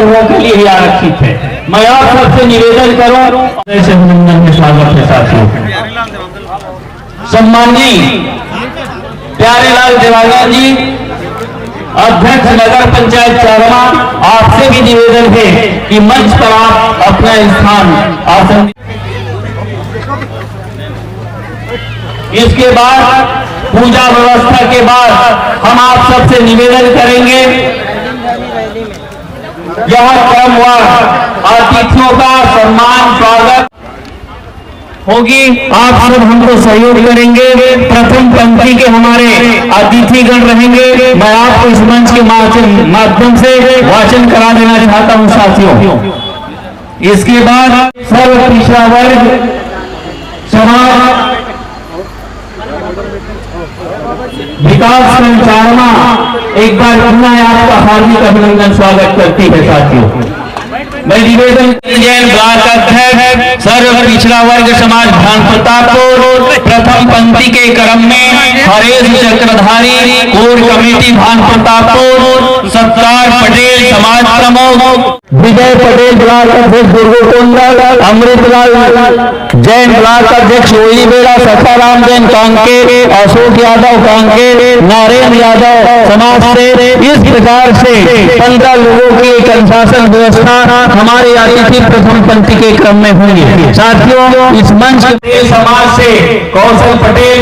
लोगों के लिए ही आरक्षित है। मैं आप सबसे निवेदन करूं, अभिनंदन में स्वागत है साथियों। सम्माननीय प्यारेलाल देवांगन जी, अध्यक्ष नगर पंचायत चारमा, आपसे भी निवेदन है कि मंच पर आप अपना स्थान आसन। इसके बाद पूजा व्यवस्था के बाद हम आप सबसे निवेदन करेंगे, यह क्रमवार अतिथियों का सम्मान स्वागत होगी। आप सब हमको सहयोग करेंगे। प्रथम पंक्ति के हमारे अतिथिगण रहेंगे। मैं आपको इस मंच के माध्यम से वाचन करा देना चाहता हूं साथियों। इसके बाद सर्व पिछड़ा वर्ग समाज विकास चारमा एक बार पुनः आपका हार्दिक अभिनंदन स्वागत करती है साथियों। मैं निवेदन जैन ब्लॉक अध्यक्ष सर्व पिछड़ा वर्ग समाज भान प्रतापपुर, प्रथम पंक्ति के क्रम में हरेश चक्रधारी कोर कमेटी भान प्रतापपुर, सत्कार पटेल समाज प्रमुख, विजय पटेल ब्लॉक अध्यक्ष दुर्गोकुंडल, अमृतलाल जैन ब्लॉक अध्यक्ष ओली बेड़ा, सखाराम जैन कांके, अशोक यादव कांके, नारायण यादव समाज से। इस प्रकार से 15 लोगों की एक अनुशासन व्यवस्था हमारे अतिथि प्रथम पंक्ति के क्रम में होंगे साथियों। इस मंच समाज से कौशल पटेल,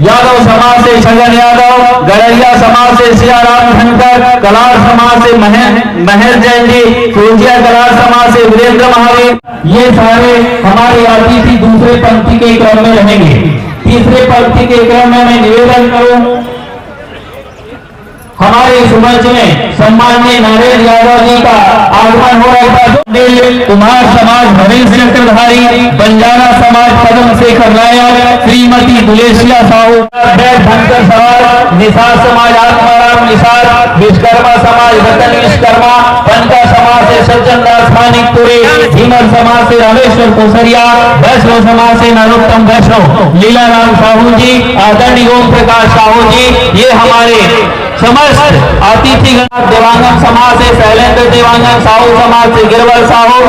यादव समाज से छगन यादव, गड़रिया समाज से सियाराम धनकर, कलार समाज से महेश जैन जी, सूजिया कलार समाज से वीरेंद्र महावीर, ये सारे हमारे अतिथि दूसरे पंक्ति के क्रम में रहेंगे। तीसरे पंक्ति के क्रम में मैं निवेदन करूं, हमारे इस मंच में सम्माननीय नारायण यादव जी का आगमन हो रहा था। कुमार समाज हरीश चक्रधारी, बंजारा समाज पदम शेखर नायक, श्रीमती दुलेशिया साहू, धनकर समाज निसार समाज आत्माराम निसार, विश्वकर्मा समाज रतन विश्वकर्मा, पंचा समाज से सज्जन दास मानिकपुरे, हिमर समाज से रामेश्वर कोसरिया, वैष्णव समाज से नरोत्तम वैष्णव, लीलाराम साहू जी, आदरणीय ओम प्रकाश साहू जी, ये हमारे समस्त अतिथिगण। देवांगन समाज से शैलेंद्र देवांगन, साहू समाज से गिरवर साहू,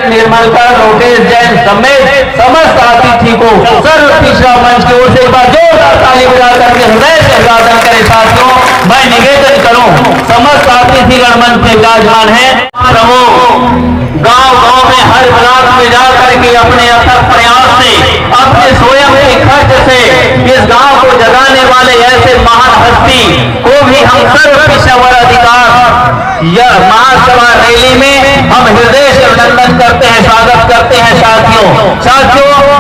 निर्मलकर लोकेश जैन समेत समस्त अतिथि को सर्व पिछड़ा मंच की ओर से एक बार जोरदार ताली बजा करके हृदय से अभिवादन करें साथियों। मैं निवेदन करूं, समस्त अतिथिगण मंच में विराजमान है, गांव में हर ब्लॉक में जाकर के अपने अथक प्रयास से, अपने स्वयं के खर्च से इस गांव को जगाने वाले ऐसे महान हस्ती को भी हम सर्व पिछड़ा वर्ग अधिकार यह महासभा रैली में हम हृदय से अभिनंदन करते हैं, स्वागत करते हैं साथियों।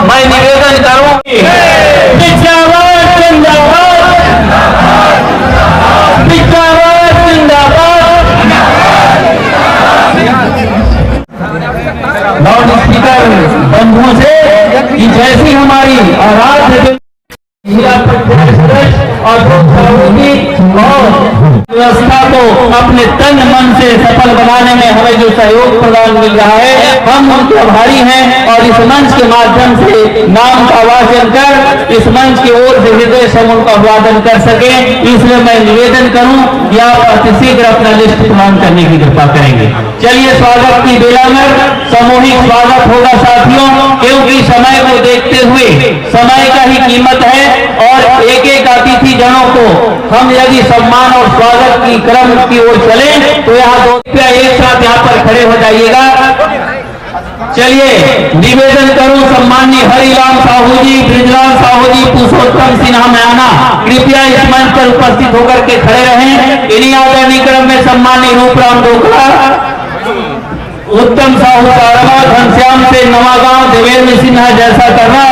मैं निवेदन करूं, पिछड़ा वर्ग जिंदाबाद, पिछड़ा वर्ग जिंदाबाद। लाउड स्पीकर बंधुओं से कि जैसी हमारी आराध्य और व्यवस्था को अपने तन मन से सफल बनाने में हमें जो सहयोग प्रदान मिल रहा है, हम उनके आभारी हैं। और इस मंच के माध्यम से नाम का वाचन कर इस मंच की ओर से हृदय से उनका अभिवादन कर सके, इसलिए मैं निवेदन करूं कि आप अतिशीघ्र अपना लिस्ट प्रदान करने की कृपा करेंगे। चलिए स्वागत की बेला में सामूहिक स्वागत होगा साथियों, क्योंकि समय को देखते हुए समय का ही कीमत है और एक एक अतिथि जनों को हम यदि सम्मान और स्वागत की क्रम की ओर चलें तो यहाँ दो एक साथ यहाँ पर खड़े हो जाइएगा। चलिए निवेदन करूं, सम्माननीय हरिराम साहू जी, ब्रिजलाल साहू जी, पुरुषोत्तम सिन्हा मैना कृपया इस मंच पर उपस्थित होकर के खड़े रहें। इन्हीं आदरणीय क्रम में सम्माननीय रूपराम डोकरा, उत्तम साहू चारमा, घनश्याम से नवागांव, देवेंद्र सिन्हा जैसा करना,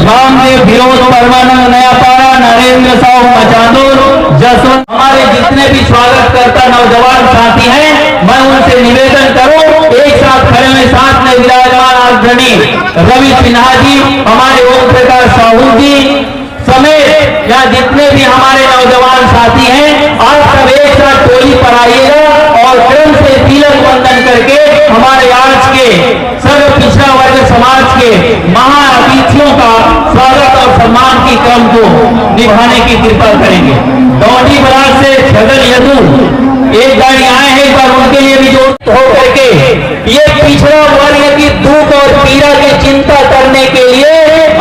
रामदेव विरोध परमानंद नयापाड़ा, नरेंद्र साहू मचांदूर, जसवंत। हमारे जितने भी स्वागत करता नौजवान साथी हैं, मैं उनसे निवेदन करूं एक साथ खड़े में साथ में विराजमान अग्रणी रवि सिन्हा जी, हमारे ओम प्रकाश साहू जी समेत यहाँ जितने भी हमारे नौजवान साथी हैं, आप सब एक साथ टोली पर आइएगा और क्रम से तिलक वंदन करके हमारे आज के सर्व पिछड़ा वर्ग समाज के महान अतिथियों का स्वागत और सम्मान की क्रम को निभाने की कृपा करेंगे। दौड़ी बराज से छगन यदु एक बार आए हैं, एक बार उनके लिए भी जोड़ हो करके ये पिछड़ा वर्ग की दुख और पीड़ा की चिंता करने के लिए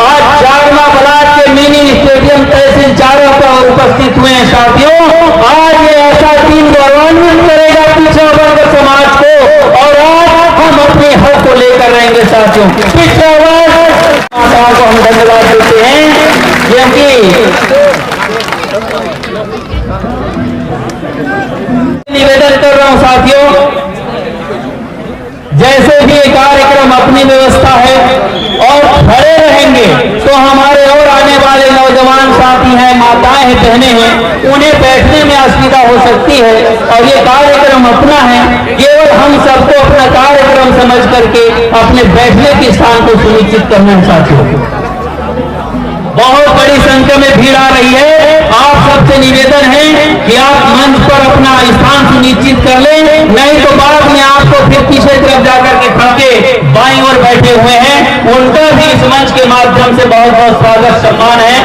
आज जागमा ब्लॉक के मिनी स्टेडियम तहसील चारों पर उपस्थित हुए हैं साथियों। आज ये ऐसा दिन गौरवान्वित करेगा पिछड़ा वर्ग समाज को और आज हम अपने हक को लेकर रहेंगे साथियों। पिछड़ा वर्ग माताओं को हम धन्यवाद देते हैं क्योंकि निवेदन कर रहा हूं साथियों, जैसे भी कार्यक्रम अपनी व्यवस्था है और खड़े रहेंगे तो हमारे और आने वाले नौजवान साथी हैं, माताएं हैं, बहनें हैं, उन्हें बैठने में असुविधा हो सकती है और ये कार्यक्रम अपना है। केवल हम सबको अपना कार्यक्रम समझ करके अपने बैठने के स्थान को सुनिश्चित करना है साथियों। बहुत बड़ी संख्या में भीड़ आ रही है, आप सबसे निवेदन है कि आप मंच पर अपना स्थान सुनिश्चित कर लें, नहीं तो बाद में आपको फिर पीछे तरफ जाकर के खड़के बाईं ओर बैठे हुए हैं उनका भी इस मंच के माध्यम से बहुत बहुत स्वागत सम्मान है।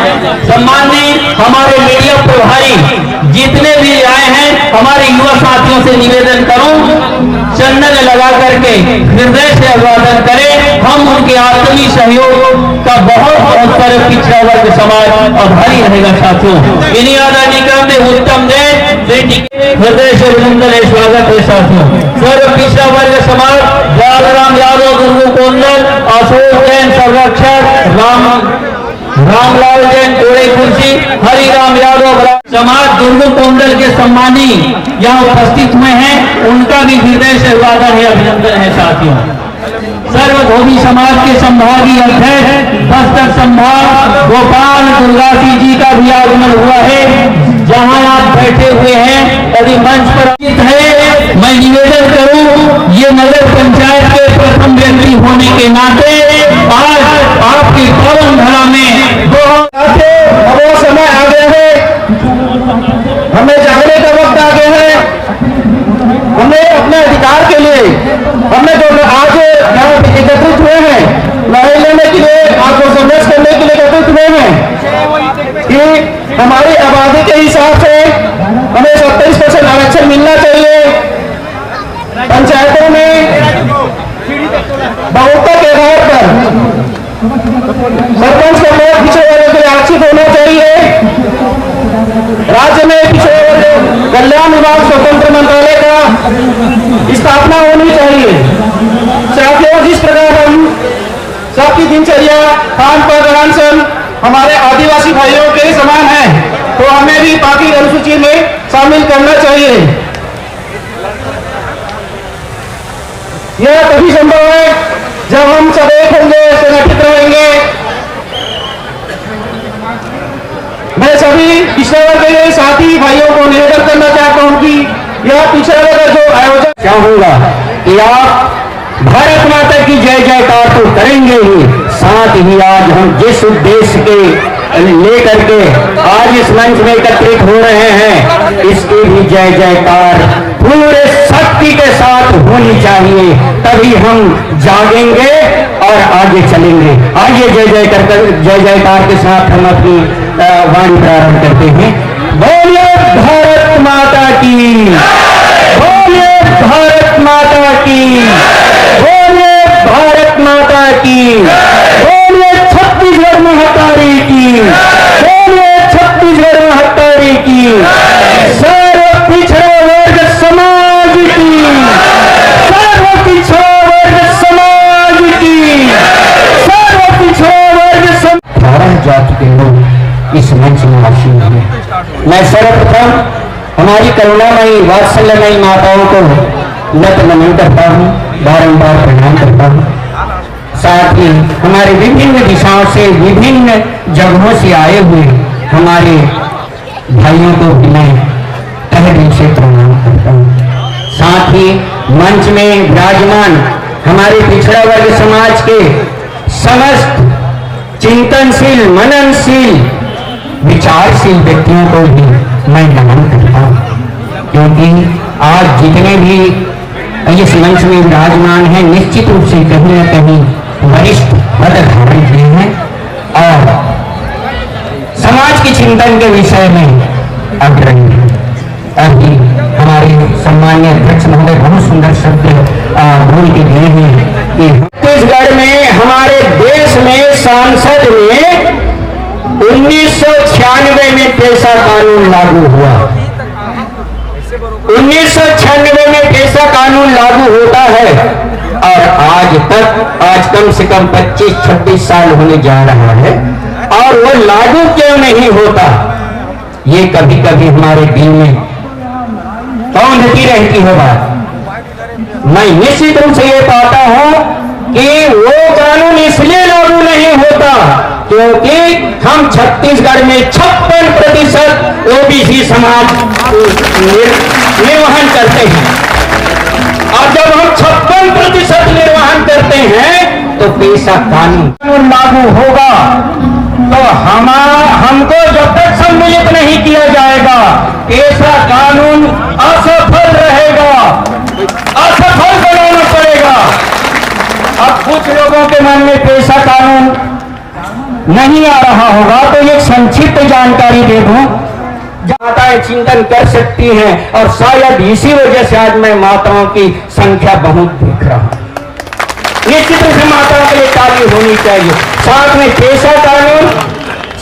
सम्माननीय हमारे मीडिया प्रभारी जितने भी आए हैं, हमारे युवा साथियों से निवेदन करूं चंदन लगा करके हृदय से अभिवादन करें। हम उनके आत्मीय सहयोग का बहुत बहुत सारे पिछड़ा वर्ग समाज आभारी रहेगा साथियों। इन्हीं आदरणीय क्रम में उत्तम दे हृदय से अभिनंदन है, स्वागत है साथियों। सर्व पिछड़ा वर्ग समाज लालराम यादव, दुर्गु कोंडल, अशोक जैन संरक्षक, रामलाल जैन कोड़े कुर्सी, हरिराम यादव समाज दुर्गु कोंडल के सम्मानी यहाँ उपस्थित हुए हैं, उनका भी हृदय से अभिवादन है, अभिनंदन है साथियों। सर्वधोबी समाज के संभागीय अध्यक्ष बस्तर संभाग गोपाल दुर्गासी जी का भी आगमन हुआ है। जहां आप बैठे हुए हैं यदि मंच पर है, मैं निवेदन करूं ये नगर पंचायत के प्रथम व्यक्ति होने के नाते आज आपकी पवन धरा में वो समय आ गया है, हमें जागने का वक्त आ गया है। हमें अपने अधिकार के लिए हमने जो आज यहाँ पे एकत्रित हुए हैं, लड़ाई लेने के लिए, आपको संघर्ष करने के लिए एकत्रित हुए हैं कि हमारी आबादी के हिसाब से हमें 27% आरक्षण मिलना चाहिए। पंचायतों में बहुमत के आधार पर सरपंच का पद पिछड़े वर्ग के लिए आरक्षित होना चाहिए। राज्य में पिछड़े वर्ग कल्याण विभाग स्वतंत्र मंत्रालय का स्थापना होनी चाहिए। साथियों, जिस प्रकार हम सबकी दिनचर्या खान पान रहन सहन हमारे आदिवासी भाइयों के समान है, तो हमें भी पार्टी अनुसूची में शामिल करना चाहिए। यह तभी संभव है जब हम सब एक होंगे, संगठित रहेंगे। मैं सभी पिछड़े वर्ग के साथी भाइयों को निवेदन करना चाहता हूं कि यह पिछड़े वर्ग जो आयोजन चाहूंगा कि आप भारत माता की जय जयकार तो करेंगे ही, साथ ही आज हम जिस उद्देश्य के लेकर के आज इस मंच में एकत्रित हो रहे हैं, इसकी भी जय जयकार पूरे शक्ति के साथ होनी चाहिए, तभी हम जागेंगे और आगे चलेंगे। आइए जय जयकार के साथ हम अपनी वाणी प्रारंभ करते हैं। बोलिए भारत माता की, बोलिए भारत माता की, बोलिए भारत माता की, बोलिए छत्तीसगढ़ महतारी की, बोलिए छत्तीसगढ़ महतारी की, सर्व पिछड़ा वर्ग समाज की, सर्व पिछड़ा वर्ग समाज की, सर्व पिछड़ा वर्ग 18 जाति के लोग इस मंच में आसीन हैं। मैं सर्वप्रथम हमारी करुणामयी वात्सल्यमयी माताओं को नत नमन करता हूँ, बारंबार प्रणाम करता हूँ। साथ ही हमारे विभिन्न दिशाओं से, विभिन्न जगहों से आए हुए हमारे भाइयों को भी मैं तहे दिल से प्रणाम करता हूँ। साथ ही मंच में विराजमान हमारे पिछड़ा वर्ग समाज के समस्त चिंतनशील, मननशील, विचारशील व्यक्तियों को भी मैं नमन करता हूँ, क्योंकि आज जितने भी इस मंच में विराजमान हैं निश्चित रूप से कहीं न कहीं वरिष्ठ पद धारण किए हैं और समाज के चिंतन के विषय में अग्रणी हैं। अभी हमारे सम्माननीय अध्यक्ष महोदय बहुत सुंदर शब्द बोल के दिए हैं कि छत्तीसगढ़ में हमारे देश में सांसद में 1996 में पेशा कानून लागू हुआ। 1996 में पेशा कानून लागू होता है और आज कम से कम 25-26 साल होने जा रहा है और वो लागू क्यों नहीं होता, ये कभी कभी हमारे दिल में कौंधती रहती है बात। मैं निश्चित रूप से ये पाता हूं कि वो कानून इसलिए लागू नहीं होता क्योंकि हम छत्तीसगढ़ में 56% ओबीसी समाज निर्वहन करते हैं और जब हम 56% निर्वहन करते हैं तो पेशा कानून लागू होगा तो हमको जब तक सम्मिलित नहीं किया जाएगा पेशा कानून असफल रहेगा, असफल बनाना पड़ेगा। अब कुछ लोगों के मन में पेशा कानून नहीं आ रहा होगा तो एक संक्षिप्त जानकारी दे दूं। माताएं चिंतन कर सकती हैं और शायद इसी वजह से आज मैं माताओं की संख्या बहुत देख रहा हूं। निश्चित रूप से माताओं के लिए ताली होनी चाहिए। साथ में पेशा कानून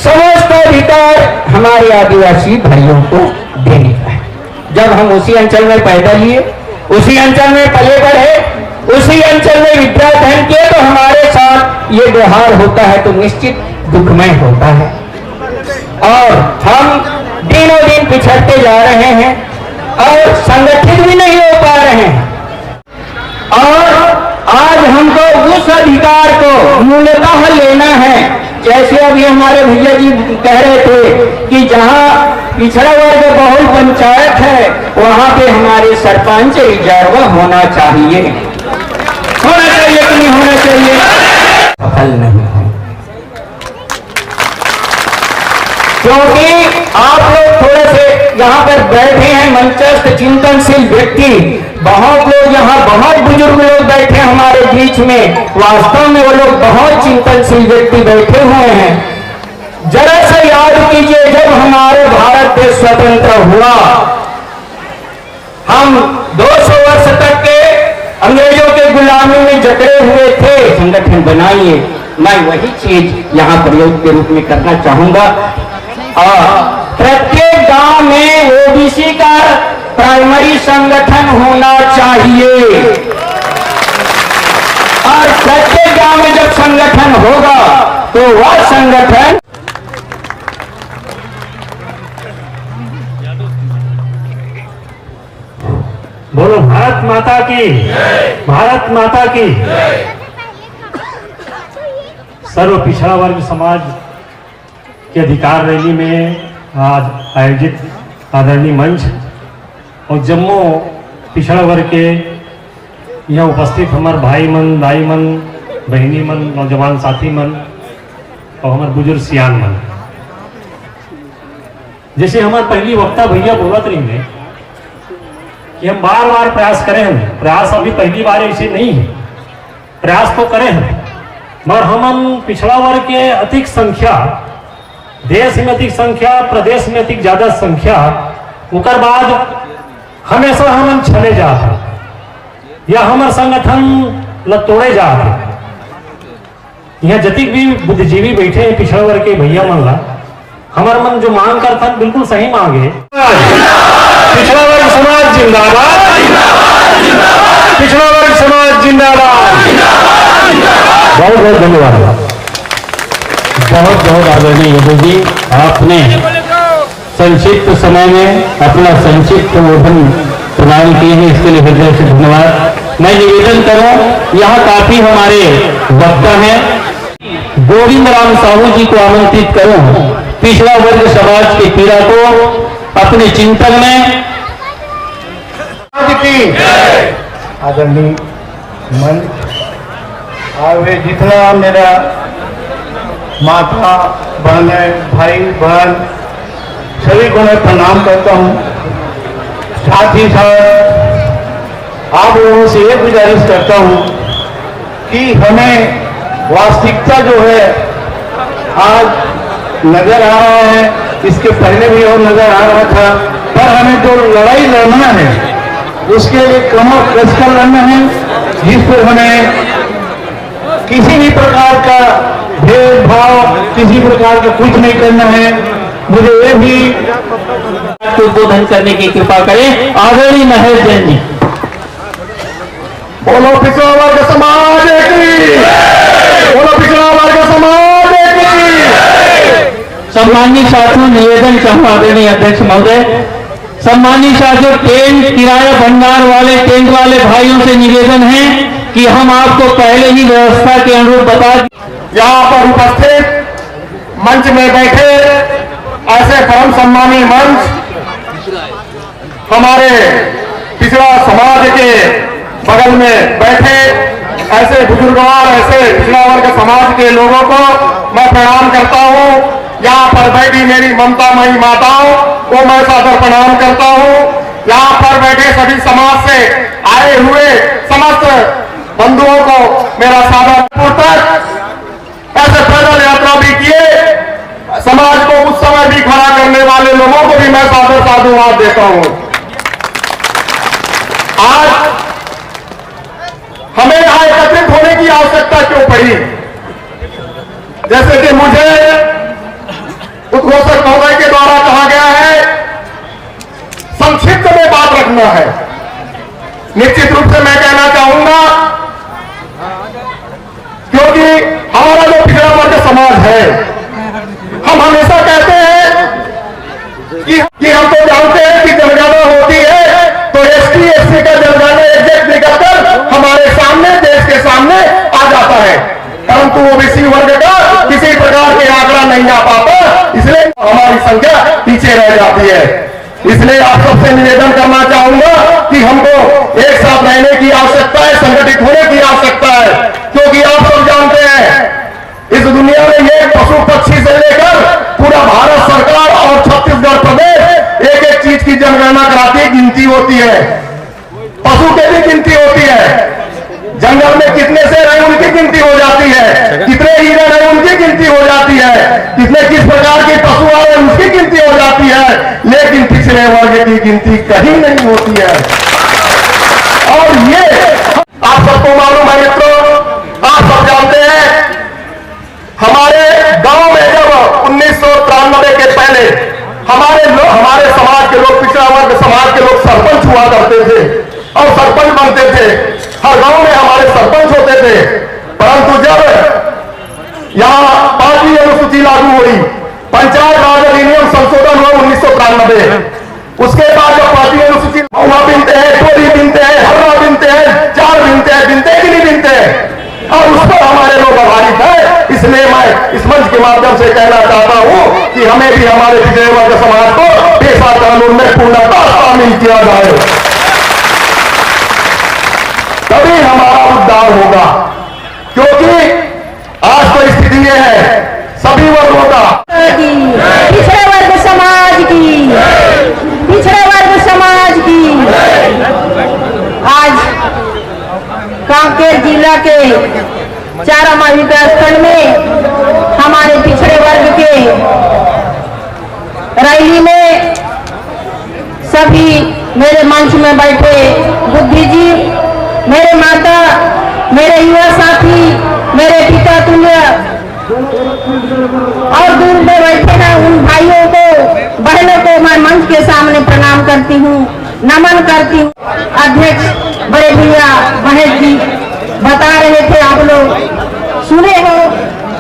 समस्त अधिकार हमारे आदिवासी भाइयों को देने का है। जब हम उसी अंचल में पैदा लिए, उसी अंचल में पले बढ़े, उसी अंचल में विद्या अध्ययन किए तो हमारे साथ ये व्यवहार होता है तो निश्चित दुखमय होता है और हम दिनों दिन पिछड़ते जा रहे हैं और संगठित भी नहीं हो पा रहे हैं। और आज हमको उस अधिकार को मूलतः लेना है। जैसे अभी हमारे भैया जी कह रहे थे कि जहां पिछड़ा वर्ग बहुल पंचायत है वहां पे हमारे सरपंच रिजर्व होना चाहिए कि नहीं होना चाहिए? सफल नहीं है क्योंकि आप लोग थोड़े से यहाँ पर बैठे हैं मंचस्थ चिंतनशील व्यक्ति, बहुत लोग यहाँ बहुत बुजुर्ग लोग बैठे हमारे बीच में, वास्तव में वो लोग बहुत चिंतनशील व्यक्ति बैठे हुए हैं। जरा सा याद कीजिए जब हमारे भारत देश स्वतंत्र हुआ, हम 200 वर्ष तक के अंग्रेजों के गुलामी में जकड़े हुए थे। संगठन बनाइए, मैं वही चीज यहाँ प्रयोग के रूप में करना चाहूंगा। और प्रत्येक गांव में ओबीसी का प्राइमरी संगठन होना चाहिए और प्रत्येक गांव में जब संगठन होगा तो वह संगठन बोलो भारत माता की, भारत माता की। सर्व पिछड़ा वर्ग समाज के अधिकार रैली में आज आयोजित आदरणीय मंच और जम्मू पिछड़ा वर्ग के यहाँ उपस्थित हमारे भाई मन, दाई मन, बहनी मन, नौजवान साथी मन और हमारे बुजुर्ग सियान मन, जैसे हमारे पहली वक्ता भैया बोलत रही है कि हम बार बार प्रयास करें हैं। प्रयास अभी पहली बार ऐसे नहीं है, प्रयास तो करें हैं मगर हम पिछड़ा वर्ग के अधिक संख्या, देश में अधिक संख्या, प्रदेश में अधिक ज्यादा संख्या, उकर बाद हमेशा हम छले जाते या हमारे संगठन ल तोड़े जाते। यहाँ जतिक भी बुद्धिजीवी बैठे हैं पिछड़ा वर्ग के भैया मन ला, हमारे मन जो मांग करता बिल्कुल सही मांगे। पिछड़ा वर्ग समाज जिंदाबाद, पिछड़ा वर्ग समाज जिंदाबाद। बहुत बहुत धन्यवाद। बहुत बहुत आदरणीय यादव जी, आपने संक्षिप्त समय में अपना संक्षिप्त बोधन प्रदान किए हैं, इसके लिए हृदय से धन्यवाद। मैं निवेदन करूं, यहाँ काफी हमारे वक्ता हैं, गोविंद राम साहू जी को आमंत्रित करूं, पिछड़ा वर्ग समाज की पीड़ा को अपने चिंतन में आदरणीय मन और वे जितना मेरा माता बहन भाई बहन सभी को मैं प्रणाम करता हूँ। साथ ही साथ आप लोगों से ये गुजारिश करता हूँ कि हमें वास्तविकता जो है आज नजर आ रहा है, इसके पहले भी और नजर आ रहा था, पर हमें जो लड़ाई लड़ना है उसके लिए कमर कसकर लड़ना है, जिस पर हमें किसी भी प्रकार का भेदभाव, किसी प्रकार का कुछ नहीं करना है। मुझे ये भी उद्बोधन करने की कृपा करें आदरणीय महेश जैन जी। बोलो पिछड़ा वर्ग समाज की, बोलो पिछड़ा वर्ग समाज की। सम्मानीय साथियों, निवेदन चाहूँ आदरणीय अध्यक्ष महोदय, सम्मानीय साथियों, टेंट किराया भंडार वाले टेंट वाले भाइयों से निवेदन है कि हम आपको पहले ही व्यवस्था के अनुरूप बता यहाँ पर उपस्थित मंच में बैठे ऐसे परम सम्मानीय मंच हमारे पिछड़ा समाज के बगल में बैठे ऐसे बुजुर्गवार, ऐसे पिछड़ा वर्ग समाज के लोगों को मैं प्रणाम करता हूँ। यहाँ पर बैठी मेरी ममतामयी माताओं को मैं सादर प्रणाम करता हूँ। यहाँ पर बैठे सभी समाज से आए हुए समस्त बंधुओं को मेरा सादर पूर्वक, ऐसे पैदल यात्रा भी किए समाज को उस समय भी खड़ा करने वाले लोगों को भी मैं सादर साधुवाद देता हूं। आज हमें यहां एकत्रित होने की आवश्यकता क्यों पड़ी? जैसे कि मुझे उद्घोषक महोदय के द्वारा कहा गया है, संक्षिप्त में बात रखना है। निश्चित रूप से मैं कहना चाहूंगा, क्योंकि हमारा जो पिछड़ा वर्ग समाज है, हम हमेशा कहते हैं कि हम तो जानते हैं कि जनगणना होती है तो एसटी एससी का जनगणना एग्जैक्ट निकलकर हमारे सामने, देश के सामने आ जाता है, परंतु ओबीसी वर्ग का किसी प्रकार के आंकड़ा नहीं आ पाता, इसलिए हमारी संख्या पीछे रह जाती है। इसलिए आप सबसे निवेदन करना चाहूंगा कि हमको एक साथ रहने की आवश्यकता है, संगठित होने की आवश्यकता है, क्योंकि आप सब जानते हैं इस दुनिया में ये पशु पक्षी से लेकर पूरा भारत सरकार और छत्तीसगढ़ प्रदेश एक एक चीज की जनगणना कराती है, गिनती होती है, पशु की भी गिनती होती है, जंगल में कितने से रहे उनकी गिनती हो जाती है, कितने हिरण है उनकी गिनती हो जाती है, कितने किस प्रकार के पशु आ रहे उसकी गिनती हो जाती है, लेकिन पिछड़े वर्ग की गिनती कहीं नहीं होती है। और ये आप सबको मालूम है मित्रों, आप सब जानते हैं, हमारे गांव में जब 1993 के पहले हमारे समाज के लोग, पिछड़ा वर्ग समाज के लोग सरपंच हुआ करते थे और सरपंच बनते थे, हर गांव में हमारे सरपंच होते थे। परंतु जब यहाँ पार्टी अनुसूची लागू हुई, पंचायत राज अधिनियम संशोधन हुआ 1993, उसके बाद जब पार्टी अनुसूची हुआ, बिनते हैं, टोली बिनते हैं, हर्रा बिनते हैं, चार बिनते हैं, बिनते कि नहीं बिनते, और उस पर हमारे लोग आधारित है। इसलिए मैं इस मंच के माध्यम से कहना चाहता हूं कि हमें भी हमारे पिछड़े वर्ग समाज को पेशा कानून में पूर्णतः शामिल किया जाए, तभी हमारा उद्धार होगा। क्योंकि आज तो स्थिति यह है, सभी वर्गों का, पिछड़े वर्ग समाज की, पिछड़े वर्ग समाज की। आज कांकेर जिला के चारामा विकास खंड में हमारे पिछड़े वर्ग के रैली में सभी मेरे मंच में बैठे बुद्धिजीवी, मेरे माता, मेरे युवा साथी, मेरे पिता तुल्य और दूर में बैठे हैं उन भाइयों को, बहनों को मैं मंच के सामने प्रणाम करती हूँ, नमन करती हूँ। अध्यक्ष बड़े भैया महेश जी बता रहे थे, आप लोग सुने हो,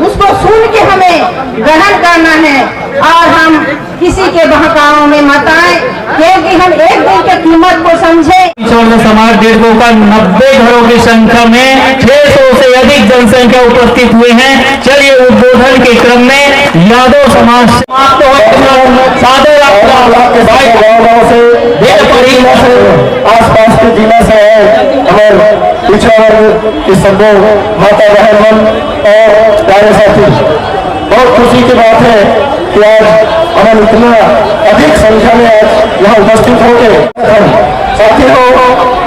उसको सुन के हमें ग्रहण करना है और हम किसी के बहकावों में मत आए, क्योंकि हम एक दिन की कीमत को समझे। समाज डेढ़ का 90 घरों की संख्या में 600 से अधिक जनसंख्या उपस्थित हुए हैं। चलिए उद्बोधन के क्रम में यादव समाज आसपास के जिला से हमारे पिछड़ा वर्ग के सब माता बहन और प्यारे साथी, बहुत खुशी की बात है कि आज हम इतना अधिक संख्या में आज यहाँ उपस्थित होंगे। साथियों,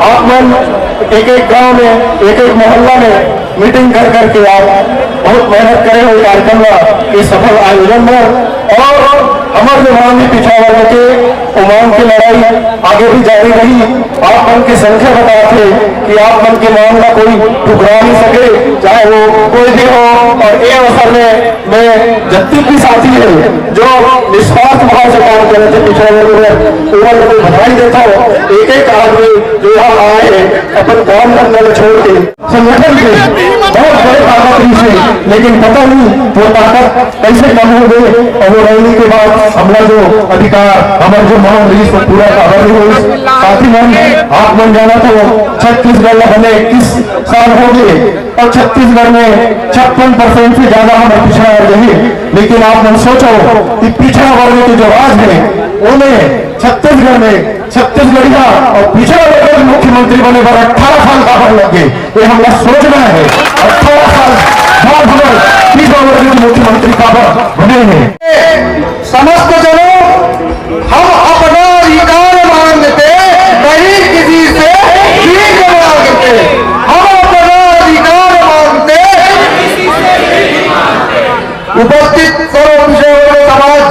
आप मन एक एक गांव में, एक एक मोहल्ला में मीटिंग कर करके आप बहुत मेहनत करे हुए कार्यक्रम के सफल आयोजन में और अमर जवान पिछड़ा वर्ग के उमंग की लड़ाई आगे भी जारी रही। आप मन की संख्या बताते कि आप मन की मांग का कोई ठुकरा नहीं सके, चाहे वो कोई भी हो। और ये अवसर में मैं जत्ती की साथी है जो निस्वार्थ भाव से काम कर रहे थे पिछड़ा वर्ग में, उम्र को बधाई देता हूँ। एक एक आदमी जो यहाँ आए हैं अपन काम करने छोड़ के संगठन के बहुत बड़े ताकत से, लेकिन पता नहीं वो ताकत कैसे कम हो गई और वो रहने के बाद हमारा जो अधिकार हमारे जो मांग रही उसको पूरा खबर नहीं हुई। साथ ही मन आप मन जाना तो छत्तीसगढ़ में हमें 21 साल हो गए और छत्तीसगढ़ में 56% से ज्यादा हमें पिछड़ा वर्ग है। लेकिन आप मन सोचो कि पिछड़ा वर्ग के जो राज है उन्हें छत्तीसगढ़ में छत्तीसगढ़िया और पिछड़ा वर्ग के मुख्यमंत्री बने पर 18 साल का बन लगे। ये हमें सोचना है 18 साल बाद हम पिछड़ा वर्ग के मुख्यमंत्री का बने हैं। समस्त जनों, हम अपना अधिकार मांगते नहीं किसी से भीख मांगते, हम अपना अधिकार मांगते। उपस्थित सर्व पिछड़े समाज,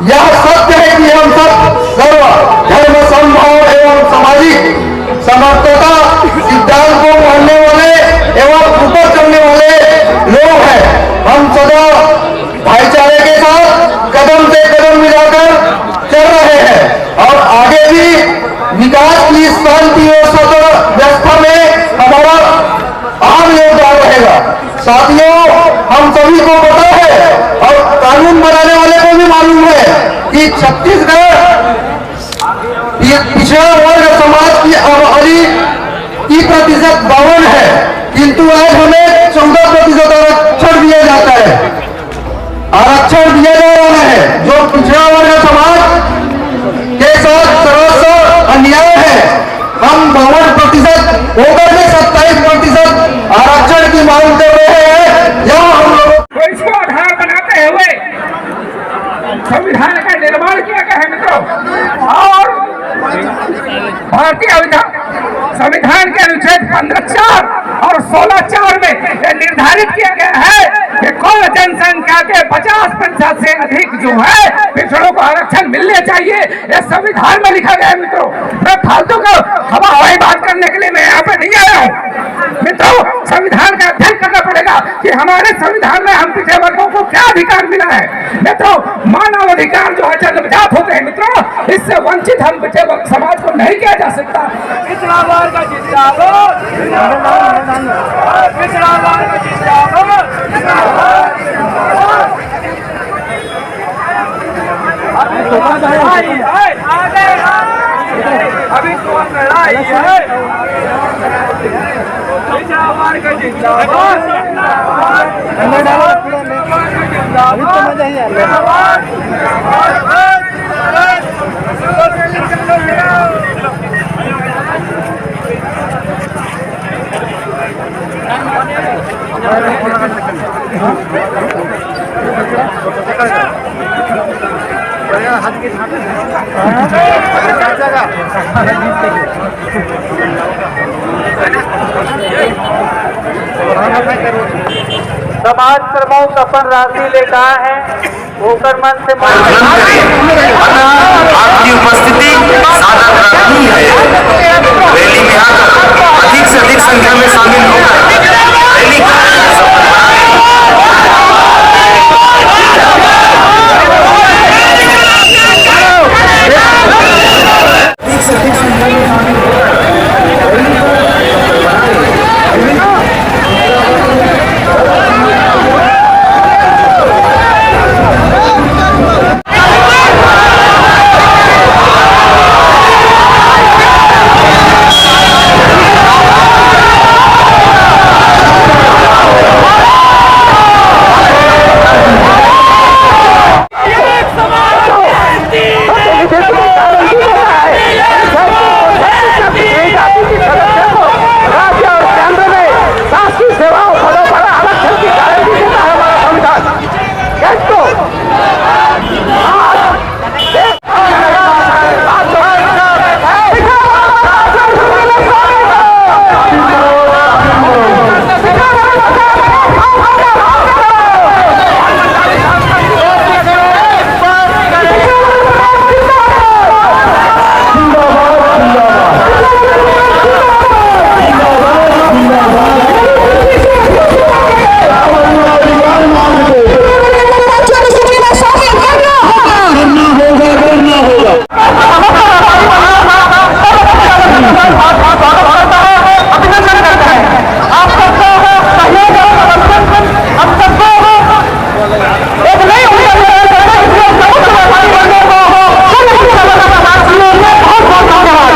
यह सत्य है कि हम सब सर्व धर्म समभाव एवं सामाजिक समर्थता सिद्धांत को मानने वाले एवं ऊपर चलने वाले लोग हैं। हम सदा भाईचारे के साथ कदम से कदम मिलाकर चल रहे हैं और आगे भी विकास की शांति और सदर व्यवस्था में हमारा अहम योगदान रहेगा। साथियों, हम सभी को पता है और कानून बनाने वाले को भी मालूम है कि छत्तीसगढ़ पिछड़ा वर्ग समाज की आबादी की प्रतिशत 52 है, किंतु आज हमें 14% आरक्षण दिया जाता है, आरक्षण दिया जा रहा है, जो पिछड़ा वर्ग समाज के साथ सरासर अन्याय है। हम 52% होकर के 27% आरक्षण की मांग कर रहे हैं। यह हम लोग तो इसको आधार बनाते हुए संविधान का निर्माण किया गया है मित्रों। और भारतीय संविधान के अनुच्छेद 15(4) और 16(4) में यह निर्धारित किया गया है कि कुल जनसंख्या के 50% से अधिक जो है पिछड़ों को आरक्षण मिलने चाहिए। यह संविधान में लिखा गया है मित्रों। मैं फालतू का हवाई बात करने के लिए मैं यहाँ पे नहीं आया हूँ मित्रों। संविधान का अध्ययन करना पड़ेगा कि हमारे संविधान में हम पिछड़े वर्गों को क्या अधिकार मिला है मित्रों। मानव अधिकार जो है जन्मजात होते हैं मित्रों, इससे वंचित हम पिछड़े वर्ग समाज को नहीं किया जा सकता। पिछड़ा वर्ग जिंदाबाद, पिछड़ा वर्ग जिंदाबाद। अभी तो लड़ाई है, पिछड़ा वर्ग जिंदाबाद, समाज प्रमुख अपन राशि लेकर है, होकर मन से आपकी उपस्थिति साधन रखनी है। रैली में आकर अधिक से अधिक संख्या में शामिल होकर रैली स्वागत करता है, अभिनंदन करता है। आप सबको सहयोग और समर्थन हम सबको एक नई ऊर्जा प्रदान करना, इसलिए प्रमुख व्यापारी वर्गों को बहुत बहुत धन्यवाद।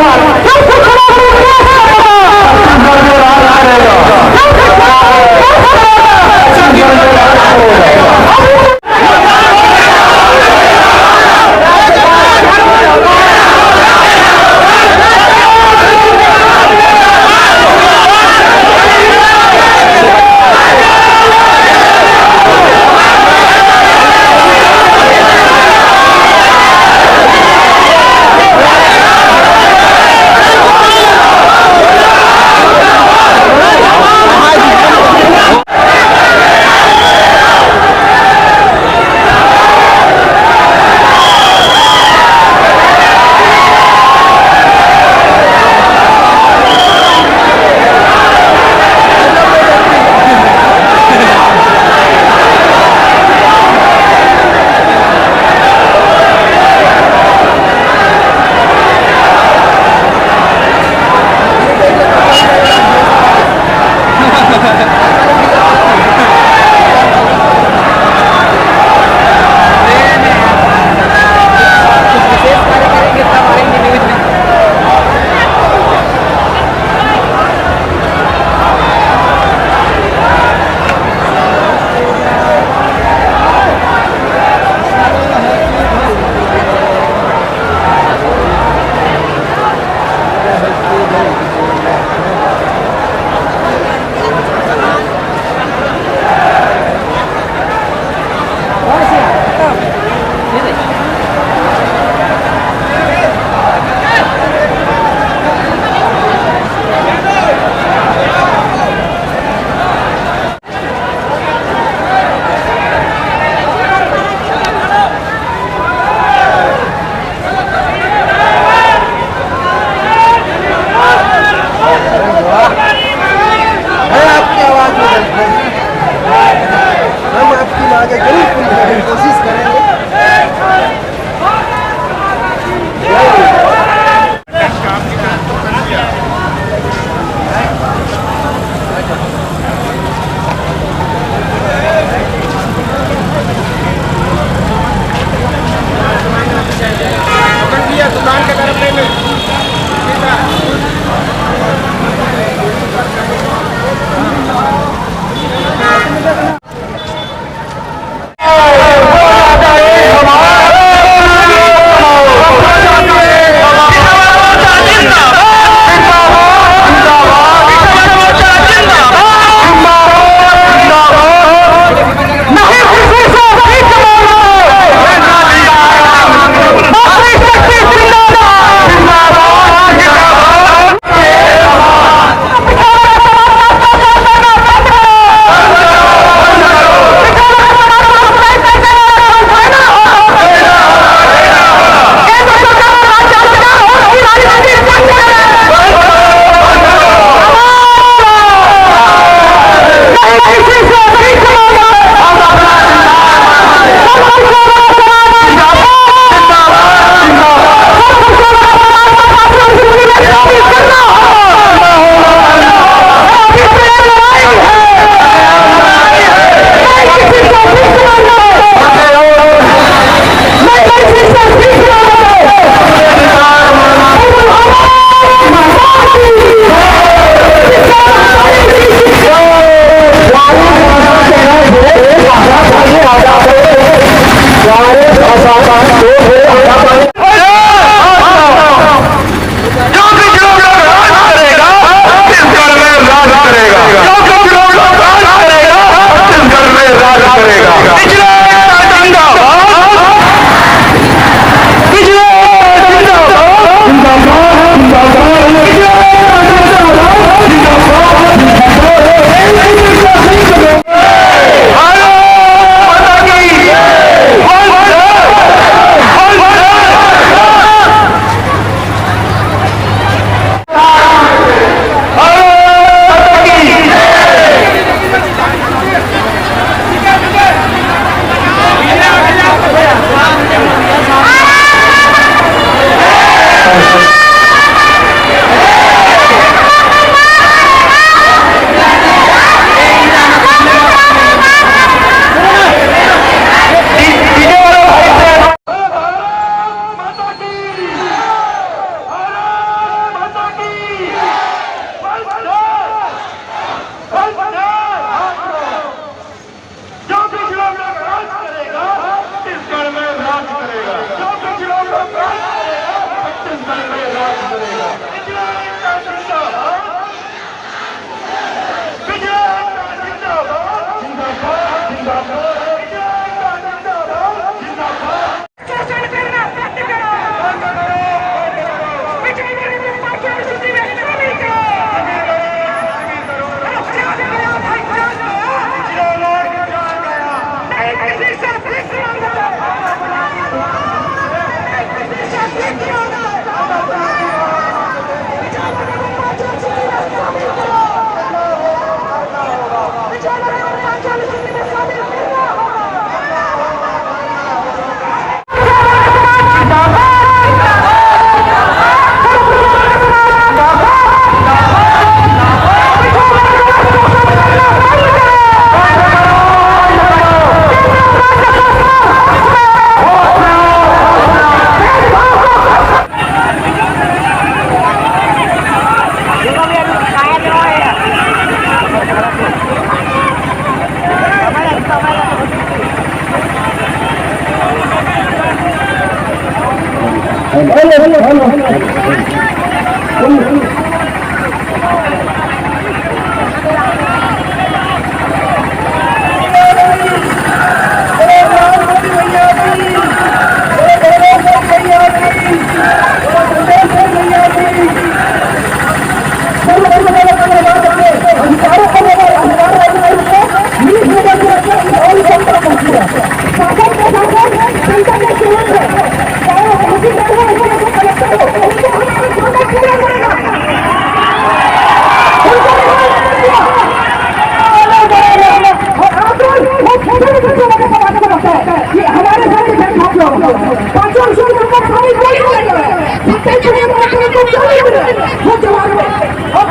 हम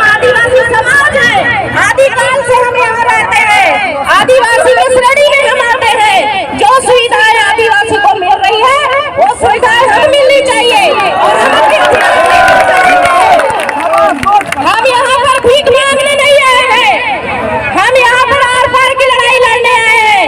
आदिवासी समाज है, आदिकाल से हम यहाँ रहते हैं, आदिवासी की श्रेणी में हम आते हैं। जो सुविधाएं आदिवासी को मिल रही है वो सुविधाएं हमें मिलनी चाहिए और हम यहाँ पर भीख मांगने नहीं आए हैं, हम यहाँ पर आर पार की लड़ाई लड़ने आए हैं।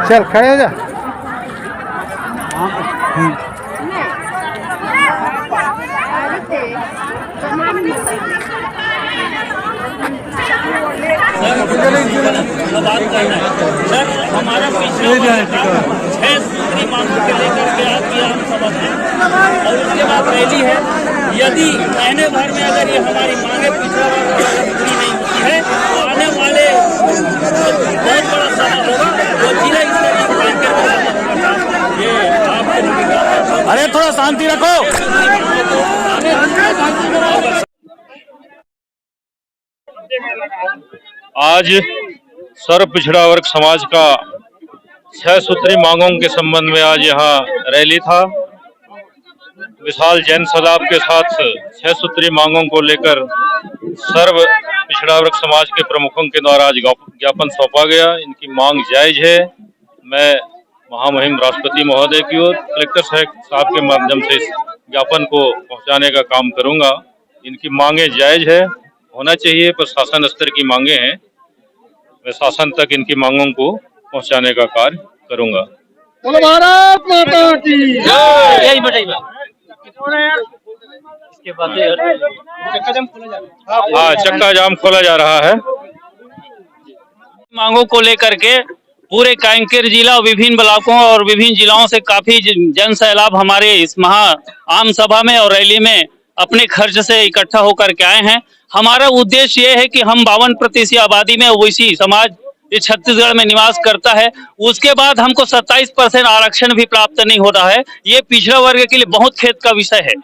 चल खड़े हो जा। हमारा पिछले 6 सूत्री मांगों को लेकर के आज की आम सभा है और उसके बाद रैली है। यदि महीने भर में अगर ये हमारी मांगे पिछड़ा वर्ग पूरी नहीं होती है तो आने वाले बहुत बड़ा सभा होगा वो जिला स्तरीय ये आपको। अरे थोड़ा शांति रखो। आज सर्व पिछड़ा वर्ग समाज का 6 सूत्री मांगों के संबंध में आज यहाँ रैली था। विशाल जैन सलाब के साथ 6 सूत्री मांगों को लेकर सर्व पिछड़ा वर्ग समाज के प्रमुखों के द्वारा आज ज्ञापन सौंपा गया। इनकी मांग जायज है। मैं महामहिम राष्ट्रपति महोदय की ओर कलेक्टर साहब के माध्यम से इस ज्ञापन को पहुंचाने का काम करूंगा। इनकी मांगे जायज है, होना चाहिए, पर शासन स्तर की मांगे हैं। मैं शासन तक इनकी मांगों को पहुंचाने का कार्य करूंगा। बोलो भारत माता की यही बताइए इसके बाद हाँ, चक्का जाम खोला जा रहा है। मांगों को लेकर के पूरे कांकेर जिला विभिन्न ब्लॉकों और विभिन्न जिलाओं से काफी जन सैलाब हमारे इस महा आम सभा में और रैली में अपने खर्च से इकट्ठा होकर के आए हैं। हमारा उद्देश्य ये है कि हम 52% आबादी में ओबीसी समाज ये छत्तीसगढ़ में निवास करता है, उसके बाद हमको 27% आरक्षण भी प्राप्त नहीं हो रहा है। ये पिछड़ा वर्ग के लिए बहुत खेद का विषय है।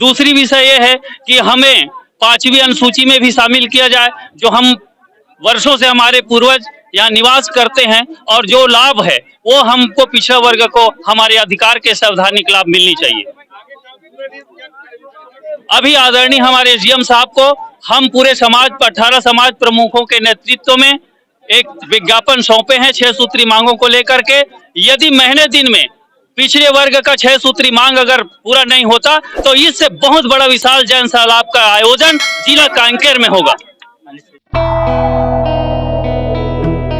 दूसरी विषय ये है कि हमें 5वीं अनुसूची में भी शामिल किया जाए, जो हम वर्षों से हमारे पूर्वज यहाँ निवास करते हैं और जो लाभ है वो हमको पिछड़ा वर्ग को हमारे अधिकार के संवैधानिक लाभ मिलनी चाहिए। अभी आदरणीय हमारे एसडीएम साहब को हम पूरे समाज 18 समाज प्रमुखों के नेतृत्व में एक विज्ञापन सौंपे हैं 6 सूत्री मांगों को लेकर के। यदि महीने दिन में पिछड़े वर्ग का 6 सूत्री मांग अगर पूरा नहीं होता तो इससे बहुत बड़ा विशाल जन सैलाब का आयोजन जिला कांकेर में होगा।